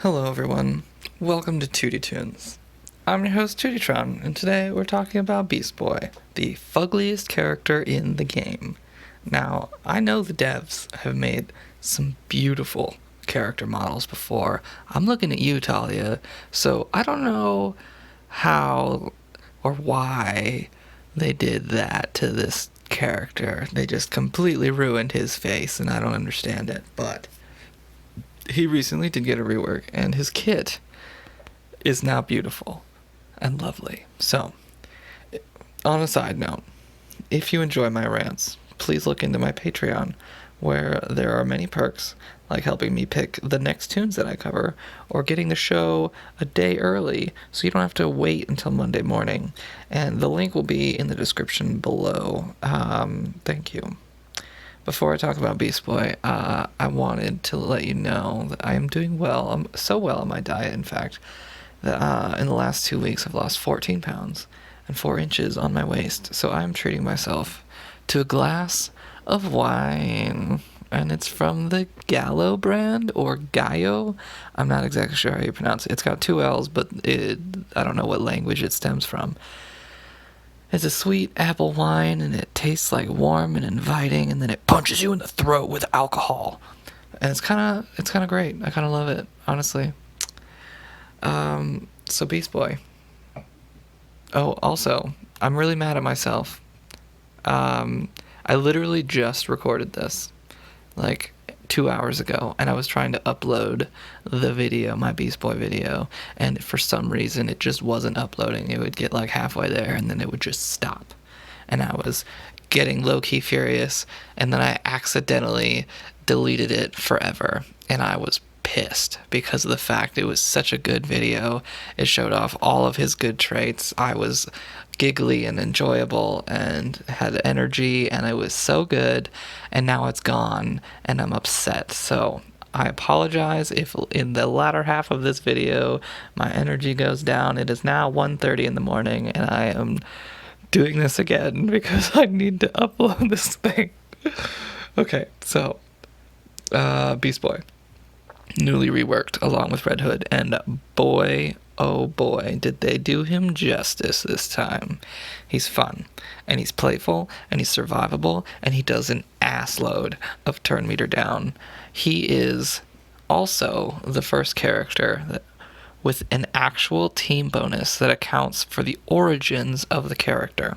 Hello everyone, welcome to Toons. I'm your host Tewty, and today we're talking about Beast Boy, the fuggliest character in the game. Now, I know the devs have made some beautiful character models before. I'm looking at you, Talia, so I don't know how or why they did that to this character. They just completely ruined his face, and I don't understand it, but he recently did get a rework, and his kit is now beautiful and lovely. So, on a side note, if you enjoy my rants, please look into my Patreon, where there are many perks, like helping me pick the next tunes that I cover, or getting the show a day early, so you don't have to wait until Monday morning. And the link will be in the description below. Thank you. Before I talk about Beast Boy, I wanted to let you know that I am doing well. I'm so well on my diet, in fact, that in the last 2 weeks I've lost 14 pounds and 4 inches on my waist. So I'm treating myself to a glass of wine. And it's from the Gallo brand, or Gallo. I'm not exactly sure how you pronounce it. It's got 2 L's, but I don't know what language it stems from. It's a sweet apple wine, and it tastes like warm and inviting, and then it punches you in the throat with alcohol. And it's kind of great. I kind of love it, honestly. So Beast Boy. Oh, also, I'm really mad at myself. I literally just recorded this, like 2 hours ago, and I was trying to upload the video, my Beast Boy video, and for some reason it just wasn't uploading. It would get like halfway there and then it would just stop, and I was getting low-key furious, and then I accidentally deleted it forever, and I was pissed because of the fact it was such a good video. It showed off all of his good traits. I was giggly and enjoyable and had energy, and it was so good, and now it's gone and I'm upset. So I apologize if in the latter half of this video my energy goes down. It is now 1:30 in the morning, and I am doing this again because I need to upload this thing. Okay, so Beast Boy, newly reworked along with Red Hood, and boy, oh boy, did they do him justice this time. He's fun, and he's playful, and he's survivable, and he does an assload of turn meter down. He is also the first character that, with an actual team bonus that accounts for the origins of the character.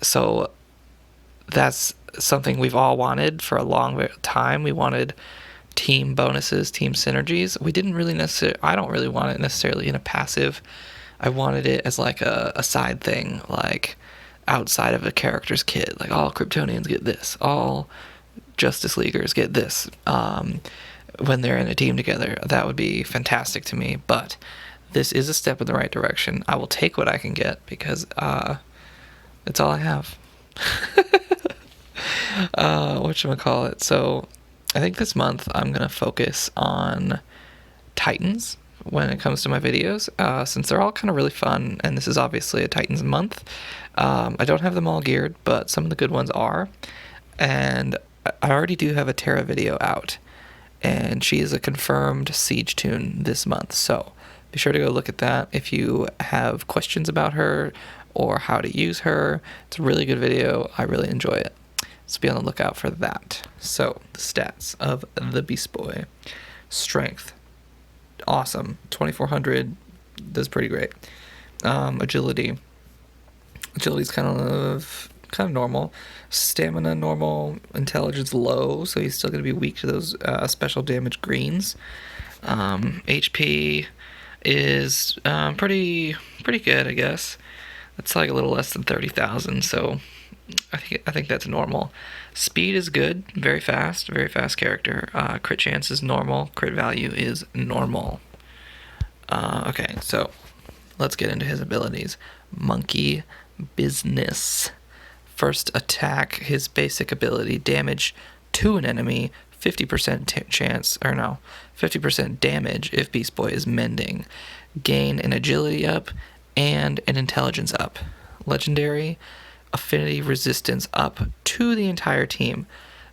So that's something we've all wanted for a long time. We wanted team bonuses, team synergies. We didn't really necessarily, I don't really want it necessarily in a passive. I wanted it as like a side thing, like outside of a character's kit. Like all Kryptonians get this, all Justice Leaguers get this. When they're in a team together, that would be fantastic to me. But this is a step in the right direction. I will take what I can get because it's all I have. Whatchamacallit. So I think this month I'm going to focus on Titans when it comes to my videos, since they're all kind of really fun, and this is obviously a Titans month. I don't have them all geared, but some of the good ones are, and I already do have a Terra video out, and she is a confirmed Siege toon this month, so be sure to go look at that if you have questions about her or how to use her. It's a really good video. I really enjoy it. So be on the lookout for that. So, the stats of the Beast Boy. Strength, awesome. 2400, does pretty great. Agility's kind of normal. Stamina, normal. Intelligence, low, so he's still going to be weak to those special damage greens. HP is pretty good, I guess. It's like a little less than 30,000, so I think that's normal. Speed is good, very fast character. Crit chance is normal, crit value is normal. Okay, so let's get into his abilities. Monkey Business. First attack, his basic ability, damage to an enemy, 50% chance, or no, 50% damage if Beast Boy is mending. Gain an agility up and an intelligence up. Legendary, affinity resistance up to the entire team.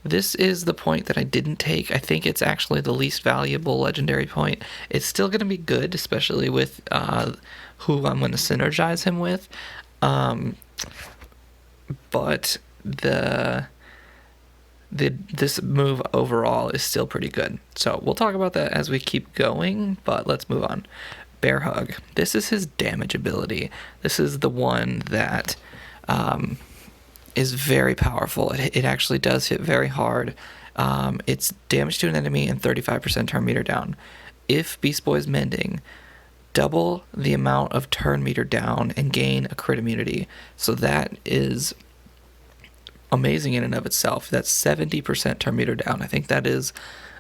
This is the point that I didn't take. I think it's actually the least valuable legendary point. It's still going to be good, especially with who I'm going to synergize him with. Um, but this move overall is still pretty good. So we'll talk about that as we keep going, but let's move on. Bear Hug. This is his damage ability. This is the one that is very powerful. It actually does hit very hard. It's damage to an enemy and 35% turn meter down. If Beast Boy is mending, double the amount of turn meter down and gain a crit immunity. So that is amazing in and of itself. That's 70% turn meter down. I think that is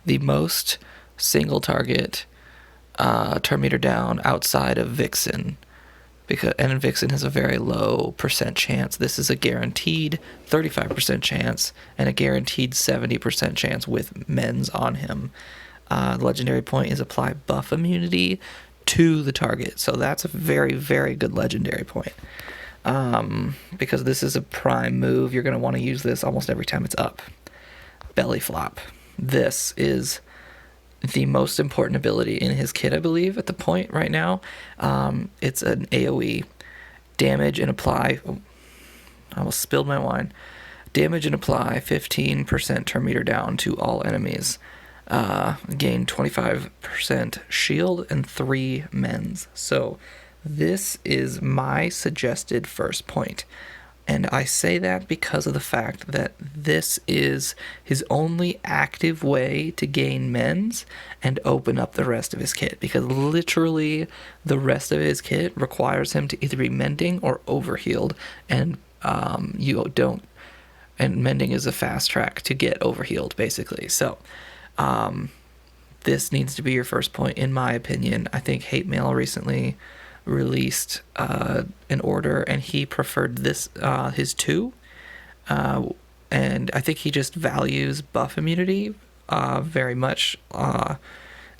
the most single target turn meter down outside of Vixen. And Vixen has a very low percent chance. This is a guaranteed 35% chance and a guaranteed 70% chance with Men's on him. The legendary point is apply buff immunity to the target. So that's a very, very good legendary point. Because this is a prime move, you're going to want to use this almost every time it's up. Belly Flop. This is the most important ability in his kit, I believe, at the point right now. It's an AoE. Damage and apply... Oh, I almost spilled my wine. Damage and apply 15% turn meter down to all enemies. Gain 25% shield and 3 mends. So this is my suggested first point. And I say that because of the fact that this is his only active way to gain mends and open up the rest of his kit. Because literally the rest of his kit requires him to either be mending or overhealed. And you don't... And mending is a fast track to get overhealed, basically. So this needs to be your first point, in my opinion. I think Hate Mail recently released an order, and he preferred this his 2, and I think he just values buff immunity very much,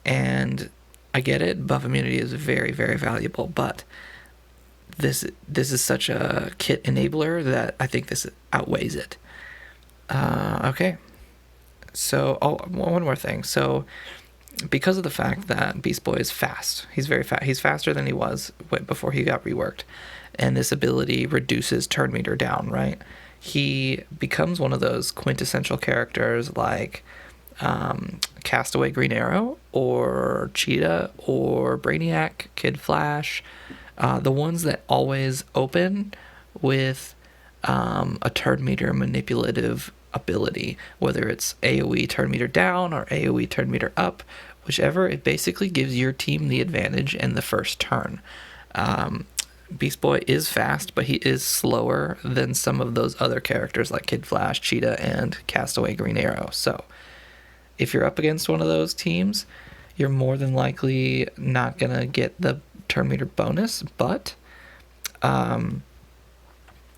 and I get it. Buff immunity is very, very valuable, but this is such a kit enabler that I think this outweighs it. Okay, so one more thing. So because of the fact that Beast Boy is fast, he's very fast. He's faster than he was before he got reworked, and this ability reduces turn meter down, right? He becomes one of those quintessential characters like Castaway Green Arrow or Cheetah or Brainiac, Kid Flash, the ones that always open with a turn meter manipulative ability, whether it's AoE turn meter down or AoE turn meter up, whichever. It basically gives your team the advantage in the first turn. Beast Boy is fast, but he is slower than some of those other characters like Kid Flash, Cheetah, and Castaway Green Arrow. So if you're up against one of those teams, you're more than likely not going to get the turn meter bonus, but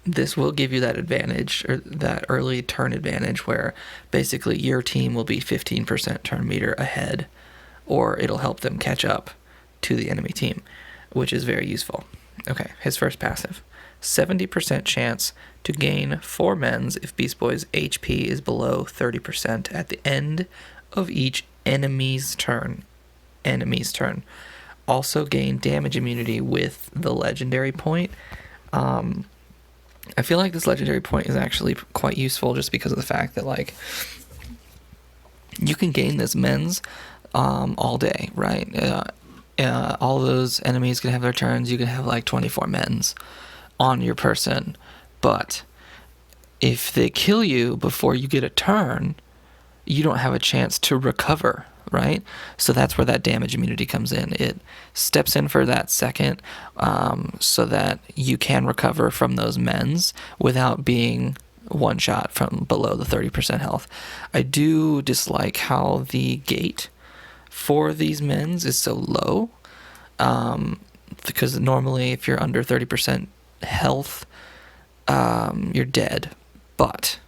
this will give you that advantage, or that early turn advantage, where basically your team will be 15% turn meter ahead, or it'll help them catch up to the enemy team, which is very useful. Okay, his first passive. 70% chance to gain 4 mends if Beast Boy's HP is below 30% at the end of each enemy's turn. Also gain damage immunity with the legendary point. I feel like this legendary point is actually quite useful just because of the fact that, like, you can gain this mends all day, right? All those enemies can have their turns. You can have like 24 mends on your person, but if they kill you before you get a turn, you don't have a chance to recover, right? So that's where that damage immunity comes in. It steps in for that second, so that you can recover from those mends without being one shot from below the 30% health. I do dislike how the gate for these mends is so low, because normally if you're under 30% health, you're dead. But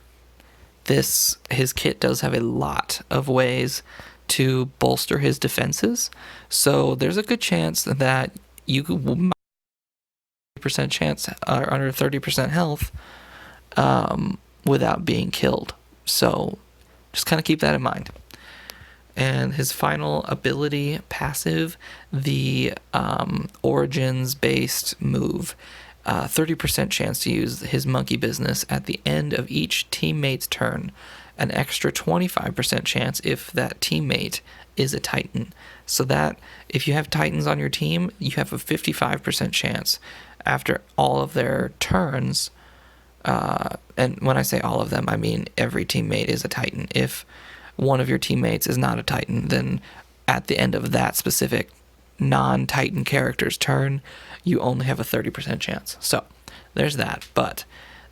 his kit does have a lot of ways to bolster his defenses, so there's a good chance that you could 30% chance under 30% health without being killed. So Just kind of keep that in mind. And his final ability, passive, the Origins-based move. 30% chance to use his monkey business at the end of each teammate's turn. An extra 25% chance if that teammate is a Titan. So that if you have Titans on your team, you have a 55% chance after all of their turns. And when I say all of them, I mean every teammate is a Titan. If one of your teammates is not a Titan, then at the end of that specific non-Titan character's turn, you only have a 30% chance. So there's that. But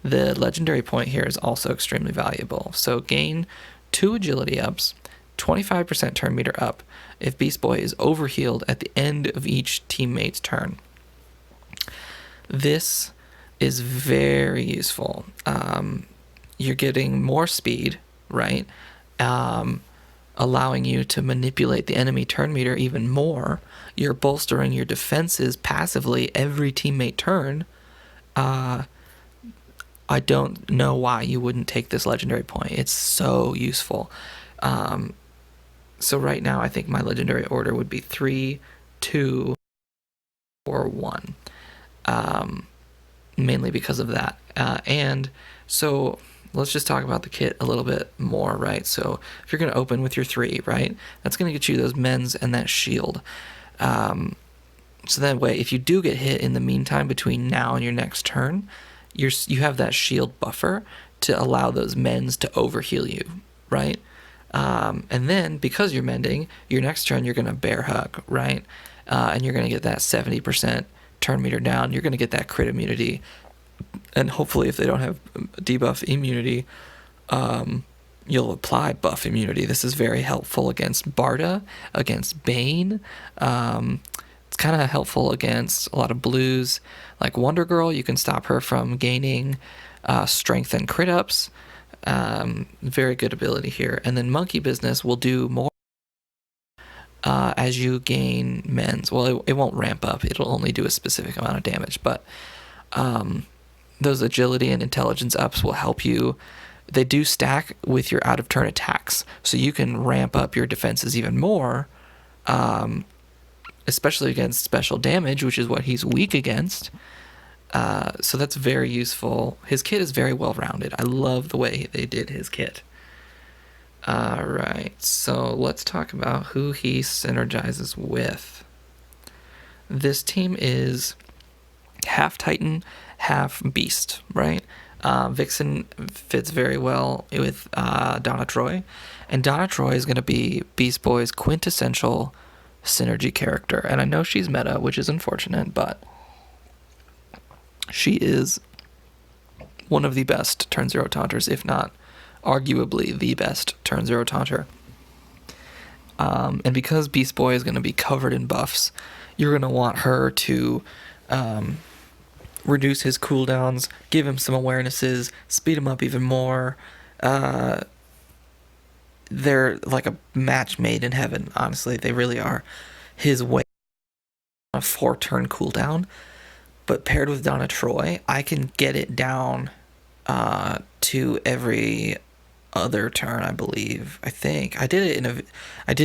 the legendary point here is also extremely valuable. So gain 2 agility ups, 25% turn meter up if Beast Boy is overhealed at the end of each teammate's turn. This is very useful. You're getting more speed, right? Allowing you to manipulate the enemy turn meter even more. You're bolstering your defenses passively every teammate turn. I don't know why you wouldn't take this legendary point. It's so useful. So right now, I think my legendary order would be 3, 2, or 1. Mainly because of that. And so let's just talk about the kit a little bit more, right? So if you're going to open with your 3, right, that's going to get you those mends and that shield. So that way, if you do get hit in the meantime between now and your next turn, you have that shield buffer to allow those mends to overheal you, right? And then because you're mending, your next turn you're going to bear hug, right? And you're going to get that 70% turn meter down. You're going to get that crit immunity. And hopefully if they don't have debuff immunity, you'll apply buff immunity. This is very helpful against Barda, against Bane. It's kind of helpful against a lot of blues. Like Wonder Girl, you can stop her from gaining strength and crit ups. Very good ability here. And then Monkey Business will do more as you gain mends. Well, it won't ramp up. It'll only do a specific amount of damage. But those agility and intelligence ups will help you. They do stack with your out-of-turn attacks. So you can ramp up your defenses even more, especially against special damage, which is what he's weak against. So that's very useful. His kit is very well-rounded. I love the way they did his kit. Alright, so let's talk about who he synergizes with. This team is half Titan, half Beast, right? Vixen fits very well with Donna Troy. And Donna Troy is going to be Beast Boy's quintessential synergy character. And I know she's meta, which is unfortunate, but she is one of the best turn 0 taunters, if not arguably the best turn 0 taunter. And because Beast Boy is going to be covered in buffs, you're going to want her to reduce his cooldowns, give him some awarenesses, speed him up even more. They're like a match made in heaven, honestly. They really are. His way on a 4-turn cooldown, but paired with Donna Troy, I can get it down to every other turn, I believe. I think I did it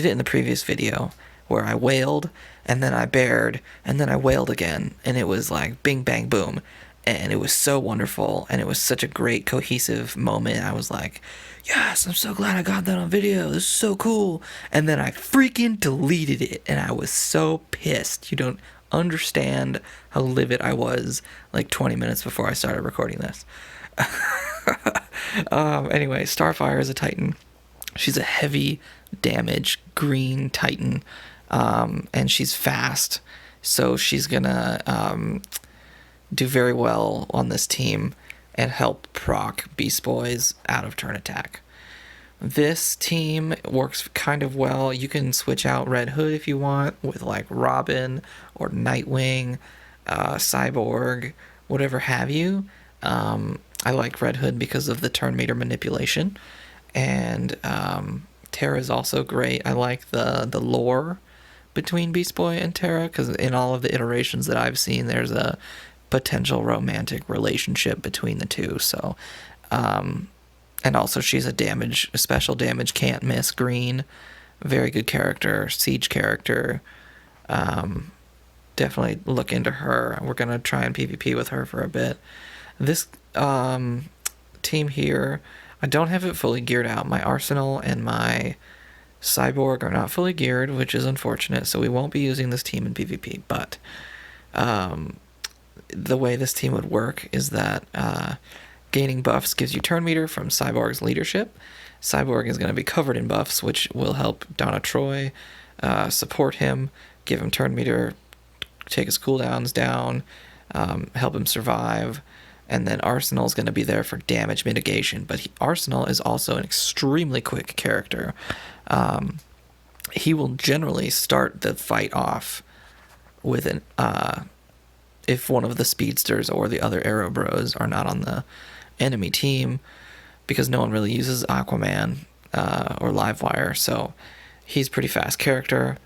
in the previous video where I wailed and then I bared and then I wailed again, and it was like bing bang boom, and it was so wonderful, and it was such a great cohesive moment. I was like, yes, I'm so glad I got that on video. This is so cool. And then I freaking deleted it, and I was so pissed. You don't understand how livid I was like 20 minutes before I started recording this. Anyway, Starfire is a Titan. She's a heavy damage green Titan, and she's fast, so she's gonna do very well on this team and help proc Beast Boy's out-of-turn attack. This team works kind of well. You can switch out Red Hood if you want with like Robin or Nightwing, Cyborg, whatever have you. I like Red Hood because of the turn meter manipulation, and Terra is also great. I like the lore between Beast Boy and Terra, because in all of the iterations that I've seen, there's a potential romantic relationship between the two. So, and And also she's a special damage, can't miss green. Very good character, siege character. Definitely look into her. We're going to try and PvP with her for a bit. This team here, I don't have it fully geared out. My arsenal and my cyborg are not fully geared, which is unfortunate, so we won't be using this team in PvP. But the way this team would work is that gaining buffs gives you turn meter from Cyborg's leadership. Cyborg is going to be covered in buffs, which will help Donna Troy support him, give him turn meter, take his cooldowns down, help him survive. And then Arsenal is going to be there for damage mitigation. But Arsenal is also an extremely quick character. He will generally start the fight off with an if one of the speedsters or the other arrow bros are not on the enemy team, because no one really uses Aquaman or Livewire, so he's a pretty fast character,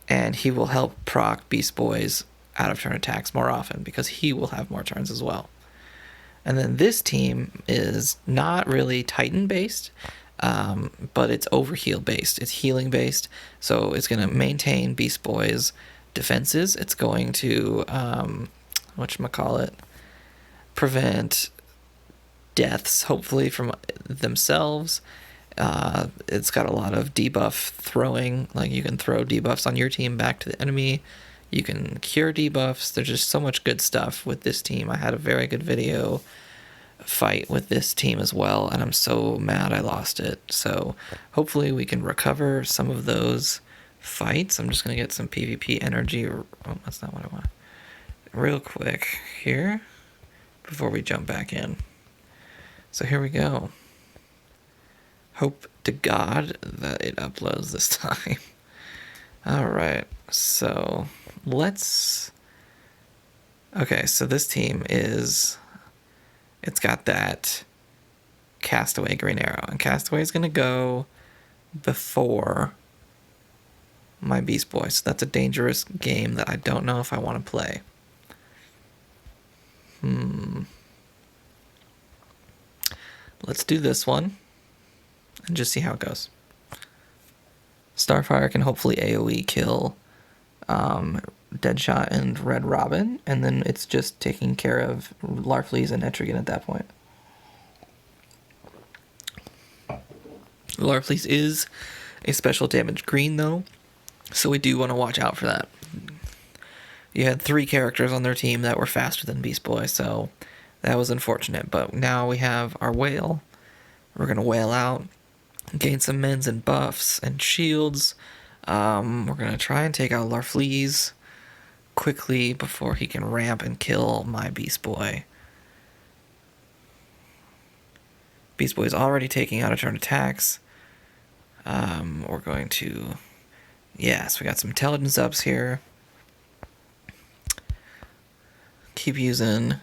and he will help proc Beast Boys out of turn attacks more often because he will have more turns as well. And then this team is not really Titan based, but it's overheal based. It's healing based, so it's going to maintain Beast Boys defenses. It's going to whatchamacallit, prevent deaths, hopefully, from themselves. It's got a lot of debuff throwing, like you can throw debuffs on your team back to the enemy. You can cure debuffs. There's just so much good stuff with this team. I had a very good video fight with this team as well, and I'm so mad I lost it. So hopefully we can recover some of those fights. I'm just going to get some PvP energy. Oh, that's not what I want. Real quick here before we jump back in. So here we go. Hope to God that it uploads this time. All right, so let's... Okay, so this team is... It's got that Castaway green arrow, and Castaway is going to go before my Beast Boy, so that's a dangerous game that I don't know if I want to play. Let's do this one and just see how it goes. Starfire can hopefully AoE kill Deadshot and Red Robin, and then it's just taking care of Larfleeze and Etrigan at that point. Larfleeze is a special damage green though, so we do want to watch out for that. You had 3 characters on their team that were faster than Beast Boy, so that was unfortunate. But now we have our whale. We're going to whale out, gain some mends and buffs and shields. We're going to try and take out Larfleeze quickly before he can ramp and kill my Beast Boy. Beast Boy is already taking out of turn attacks. We're going to... Yes, we got some intelligence ups here. Keep using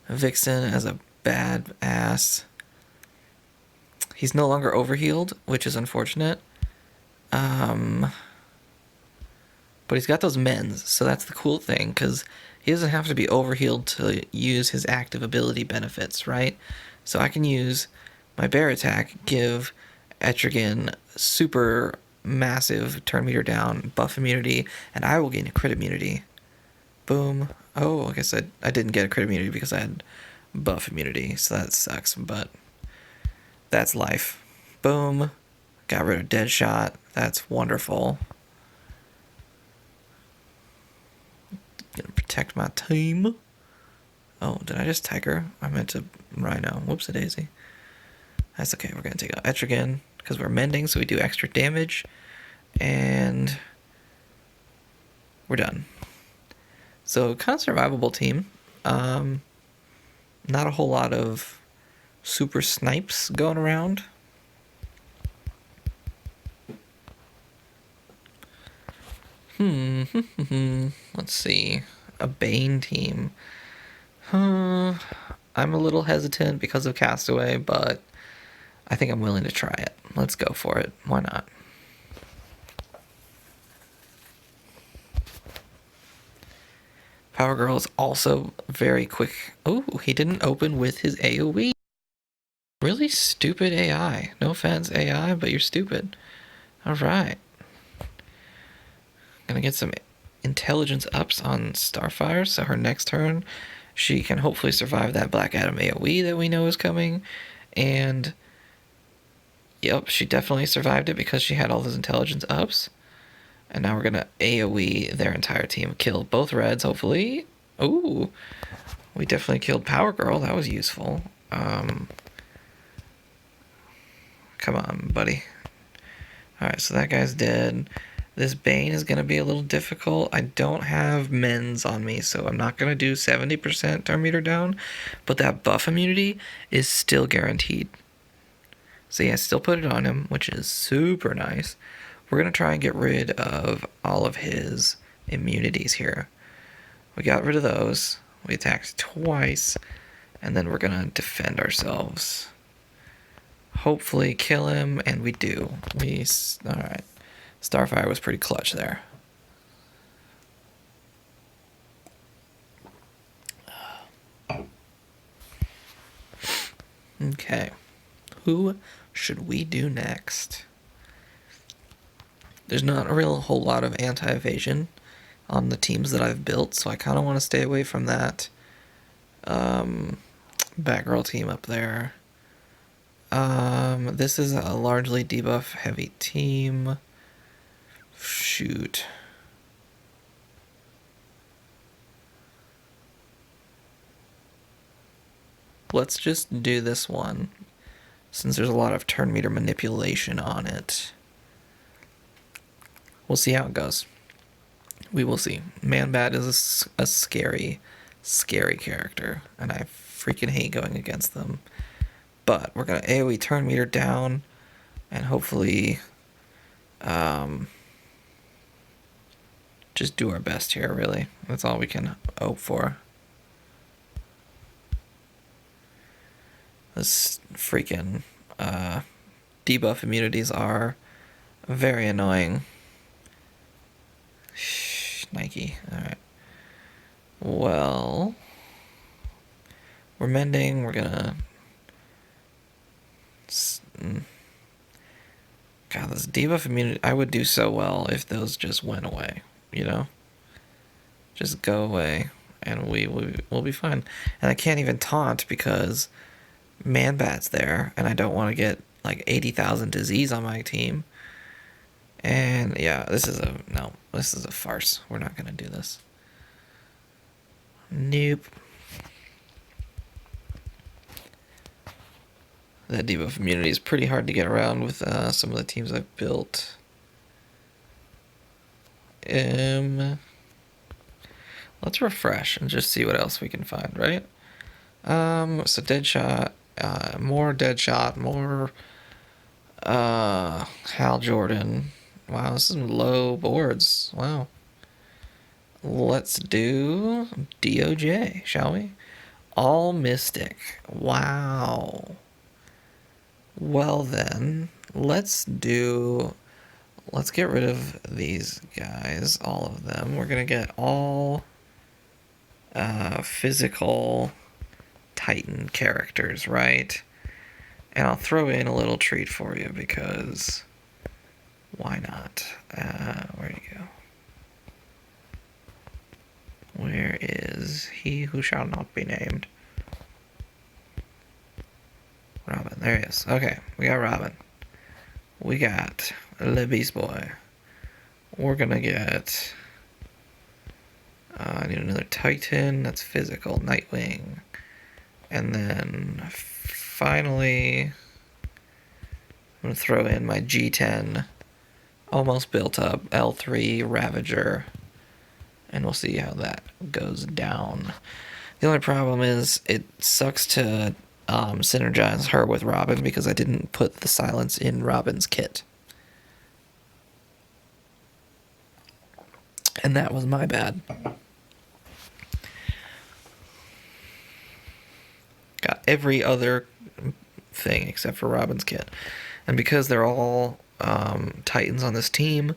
Vixen as a bad ass. He's no longer overhealed, which is unfortunate. But he's got those mends, so that's the cool thing, because he doesn't have to be overhealed to use his active ability benefits, right? So I can use my bear attack, give Etrigan super massive turn meter down, buff immunity, and I will gain a crit immunity. Boom. Oh, I guess I didn't get a crit immunity because I had buff immunity, so that sucks, but that's life. Boom. Got rid of Deadshot. That's wonderful. Gonna protect my team. Oh, did I just Tiger? I meant to Rhino. Whoops-a-daisy. That's okay. We're gonna take out Etrigan because we're mending, so we do extra damage. And we're done. So, kind of survivable team. Not a whole lot of super snipes going around. Let's see. A Bane team. I'm a little hesitant because of Castaway, but I think I'm willing to try it. Let's go for it. Why not? Power Girl is also very quick. Oh, he didn't open with his AoE. Really stupid AI. No offense, AI, but you're stupid. Alright. Gonna get some intelligence ups on Starfire, so her next turn she can hopefully survive that Black Adam AoE that we know is coming. And yep, she definitely survived it because she had all those intelligence ups. And now we're gonna AoE their entire team. Kill both reds, hopefully. Ooh, we definitely killed Power Girl. That was useful. Come on, buddy. Alright, so that guy's dead. This Bane is going to be a little difficult. I don't have Men's on me, so I'm not going to do 70% turn meter down. But that buff immunity is still guaranteed. So yeah, still put it on him, which is super nice. We're going to try and get rid of all of his immunities here. We got rid of those. We attacked twice. And then we're going to defend ourselves. Hopefully kill him, and we do. Alright. Starfire was pretty clutch there. Okay. Who should we do next? There's not a whole lot of anti-evasion on the teams that I've built, so I kind of want to stay away from that Batgirl team up there. This is a largely debuff heavy team. Shoot. Let's just do this one, since there's a lot of turn meter manipulation on it. We'll see how it goes. We will see. Man-Bat is a scary, scary character, and I freaking hate going against them. But we're going to AoE turn meter down, and hopefully just do our best here, really. That's all we can hope for. This freaking debuff immunities are very annoying. Nike. Alright. Well, we're mending. We're gonna... God, this debuff immunity... I would do so well if those just went away, you know? Just go away, and we'll be fine. And I can't even taunt because Man-Bat's there, and I don't want to get like 80,000 disease on my team. And yeah, this is a farce. We're not gonna do this. Nope. That debuff immunity is pretty hard to get around with some of the teams I've built. Let's refresh and just see what else we can find, right? So Deadshot, more Deadshot, more Hal Jordan. Wow, this is low boards. Wow. Let's do DOJ, shall we? All Mystic. Wow. Well then, let's get rid of these guys, all of them. We're gonna get all physical Titan characters, right? And I'll throw in a little treat for you because why not? Where'd he go? Where is he who shall not be named? Robin, there he is. Okay, we got Robin. We got Le Beast Boy. We're gonna get... I need another Titan. That's physical. Nightwing. And then finally, I'm gonna throw in my G10, almost built up L3 Ravager, and we'll see how that goes down. The only problem is it sucks to synergize her with Robin because I didn't put the silence in Robin's kit. And that was my bad. Got every other thing except for Robin's kit. And because they're all Titans on this team,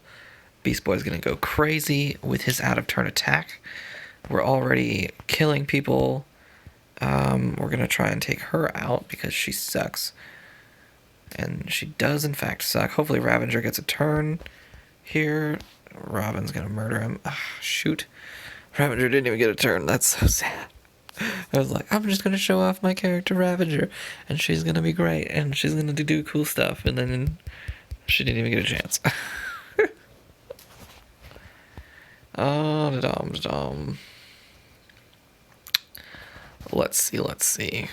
Beast Boy's going to go crazy with his out-of-turn attack. We're already killing people We're going to try and take her out because she sucks. And she does, in fact, suck. Hopefully Ravager gets a turn here. Robin's going to murder him. Shoot. Ravager didn't even get a turn. That's so sad. I was like, I'm just going to show off my character Ravager, and she's going to be great, and she's going to do cool stuff. And then she didn't even get a chance. Oh, let's see.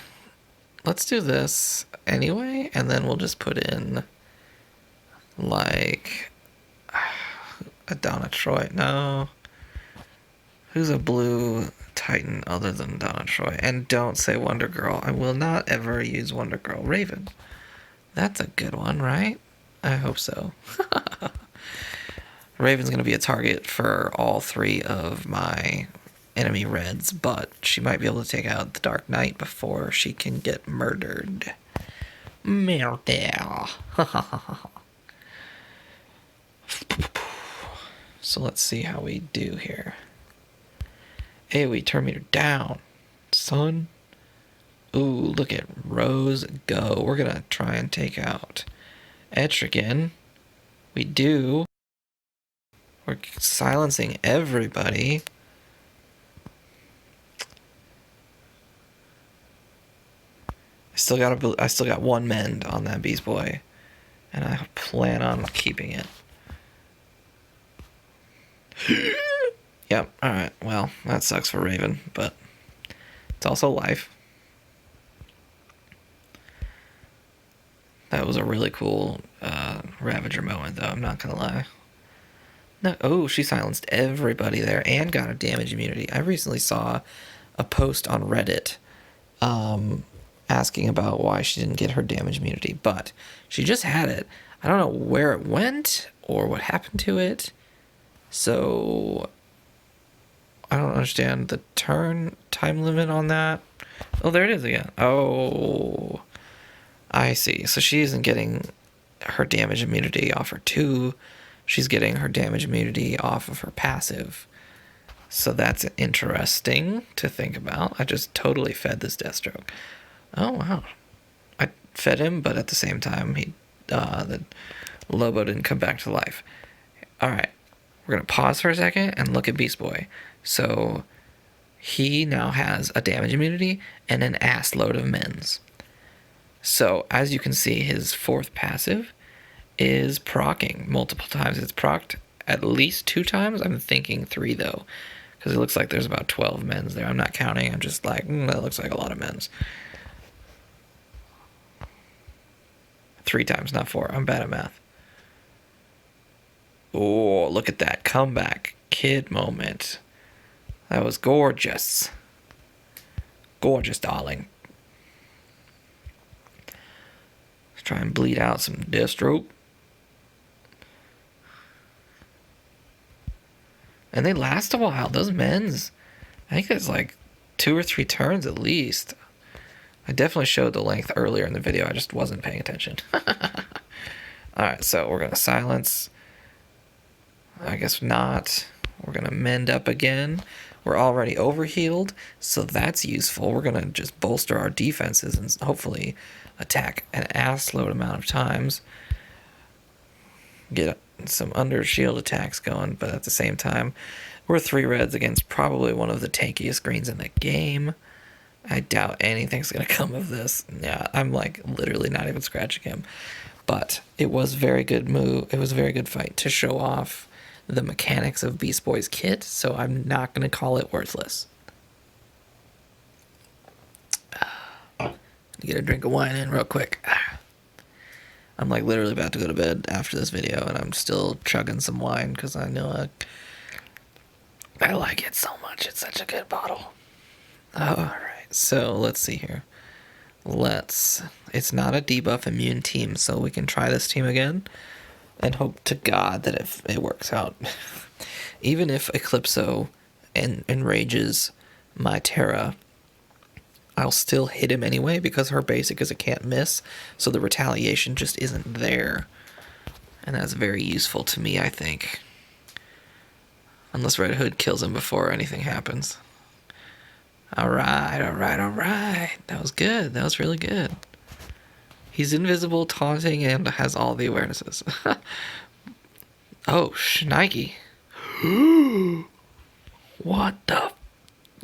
Let's do this anyway, and then we'll just put in, like, a Donna Troy. No. Who's a blue Titan other than Donna Troy? And don't say Wonder Girl. I will not ever use Wonder Girl. Raven. That's a good one, right? I hope so. Raven's going to be a target for all three of my enemy reds, but she might be able to take out the Dark Knight before she can get murdered. Murder. So let's see how we do here. AoE turn meter down, son. Ooh, look at Rose go. We're gonna try and take out Etrigan. We do. We're silencing everybody. I still got one mend on that Beast Boy, and I plan on keeping it. Yep, alright, well, that sucks for Raven, but it's also life. That was a really cool Ravager moment, though, I'm not gonna lie. No, oh, she silenced everybody there and got a damage immunity. I recently saw a post on Reddit asking about why she didn't get her damage immunity, but she just had it. I don't know where it went or what happened to it, so I don't understand the turn time limit on that. Oh, there it is again. Oh, I see. So she isn't getting her damage immunity off her 2. She's getting her damage immunity off of her passive. So that's interesting to think about. I just totally fed this Deathstroke. Oh, wow. I fed him, but at the same time, the Lobo didn't come back to life. All right. We're going to pause for a second and look at Beast Boy. So he now has a damage immunity and an ass load of mends. So as you can see, his 4th passive is proccing multiple times. It's procced at least 2 times. I'm thinking 3 though, because it looks like there's about 12 mends there. I'm not counting. I'm just like, that looks like a lot of mends. 3 times, not 4. I'm bad at math. Oh, look at that comeback kid moment. That was gorgeous. Gorgeous, darling. Let's try and bleed out some Deathstroke. And they last a while. Those mends, I think it's like 2 or 3 turns at least. I definitely showed the length earlier in the video. I just wasn't paying attention. Alright, so we're going to silence. I guess not. We're going to mend up again. We're already overhealed, so that's useful. We're going to just bolster our defenses and hopefully attack an assload amount of times. Get some under shield attacks going, but at the same time, we're 3 reds against probably one of the tankiest greens in the game. I doubt anything's going to come of this. Yeah, I'm like literally not even scratching him. But it was a very good move. It was a very good fight to show off the mechanics of Beast Boy's kit, so I'm not going to call it worthless. Get a drink of wine in real quick. I'm like literally about to go to bed after this video, and I'm still chugging some wine because I know I like it so much. It's such a good bottle. Alright, so let's see here. It's not a debuff immune team, so we can try this team again and hope to God that if it works out. Even if Eclipso enrages my Terra, I'll still hit him anyway because her basic is a can't miss, so the retaliation just isn't there. And that's very useful to me, I think. Unless Red Hood kills him before anything happens. Alright, alright, alright. That was good. That was really good. He's invisible, taunting, and has all the awarenesses. Oh, Schneike. What the?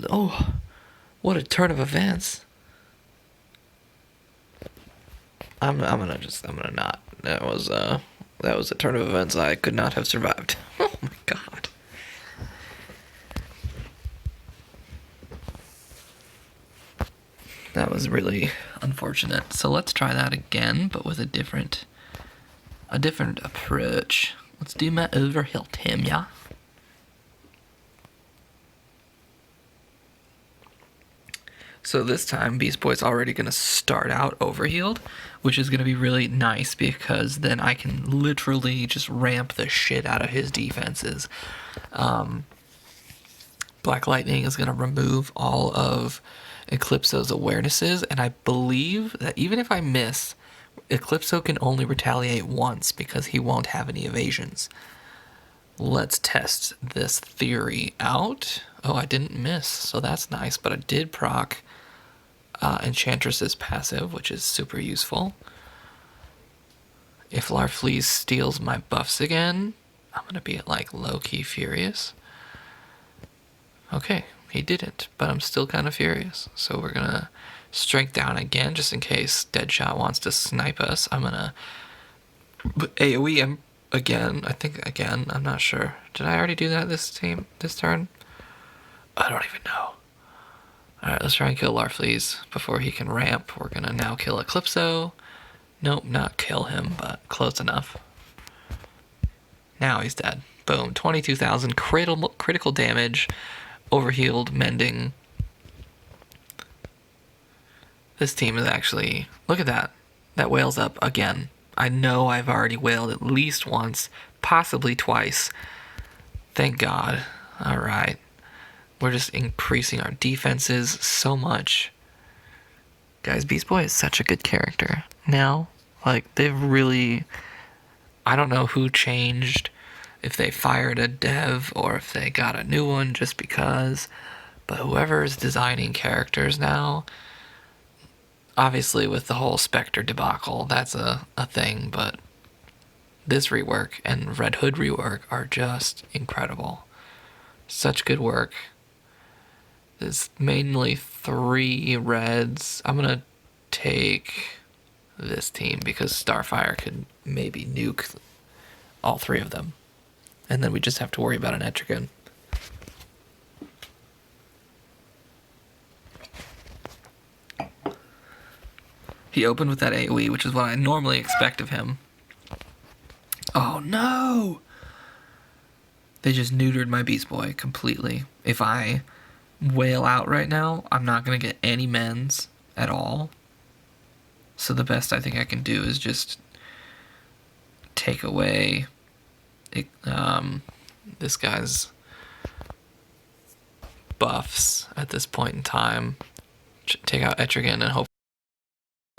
Oh, what a turn of events. I'm gonna not. That was a turn of events I could not have survived. Oh my god. That was really unfortunate. So let's try that again, but with a different approach. Let's do my overheal Tim, yeah? So this time, Beast Boy's already going to start out overhealed, which is going to be really nice because then I can literally just ramp the shit out of his defenses. Black Lightning is going to remove all of Eclipso's awarenesses, and I believe that even if I miss, Eclipso can only retaliate once because he won't have any evasions. Let's test this theory out. Oh, I didn't miss, so that's nice, but I did proc Enchantress's passive, which is super useful. If Larfleeze steals my buffs again, I'm going to be like low-key furious. Okay, he didn't, but I'm still kind of furious. So we're going to strength down again, just in case Deadshot wants to snipe us. I'm going to AoE him again. I think again, I'm not sure. Did I already do that this turn? I don't even know. Alright, let's try and kill Larfleeze before he can ramp. We're gonna now kill Eclipso. Nope, not kill him, but close enough. Now he's dead. Boom, 22,000 critical damage, overhealed, mending. This team is actually, look at that. That whale's up again. I know I've already whaled at least once, possibly twice. Thank God. Alright. We're just increasing our defenses so much. Guys, Beast Boy is such a good character now. Like, they've really... I don't know who changed, if they fired a dev or if they got a new one just because. But whoever is designing characters now, obviously with the whole Spectre debacle, that's a thing, but this rework and Red Hood rework are just incredible. Such good work. There's mainly 3 reds. I'm gonna take this team because Starfire could maybe nuke all 3 of them. And then we just have to worry about an Etrigan. He opened with that AoE, which is what I normally expect of him. Oh no! They just neutered my Beast Boy completely. If I wail out right now, I'm not going to get any mends at all. So the best I think I can do is just take away this guy's buffs at this point in time. Take out Etrigan and hopefully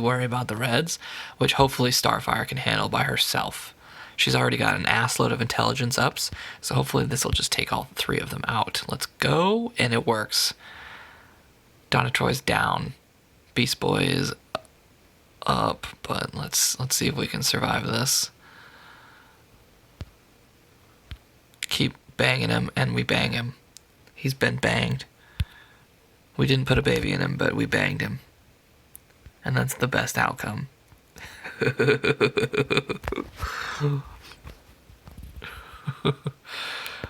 worry about the reds, which hopefully Starfire can handle by herself. She's already got an assload of intelligence ups, so hopefully this will just take all 3 of them out. Let's go, and it works. Donna Troy's down. Beast Boy is up, but let's see if we can survive this. Keep banging him, and we bang him. He's been banged. We didn't put a baby in him, but we banged him. And that's the best outcome.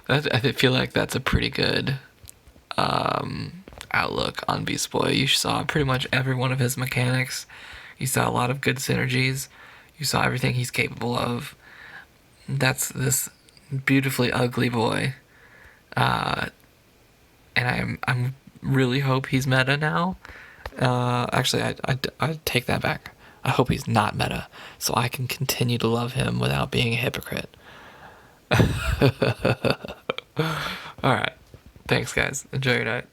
I feel like that's a pretty good outlook on Beast Boy. You saw pretty much every one of his mechanics. You saw a lot of good synergies. You saw everything he's capable of. That's this beautifully ugly boy. And I'm really hope he's meta now. Actually, I take that back. I hope he's not meta, so I can continue to love him without being a hypocrite. Alright. Thanks, guys. Enjoy your night.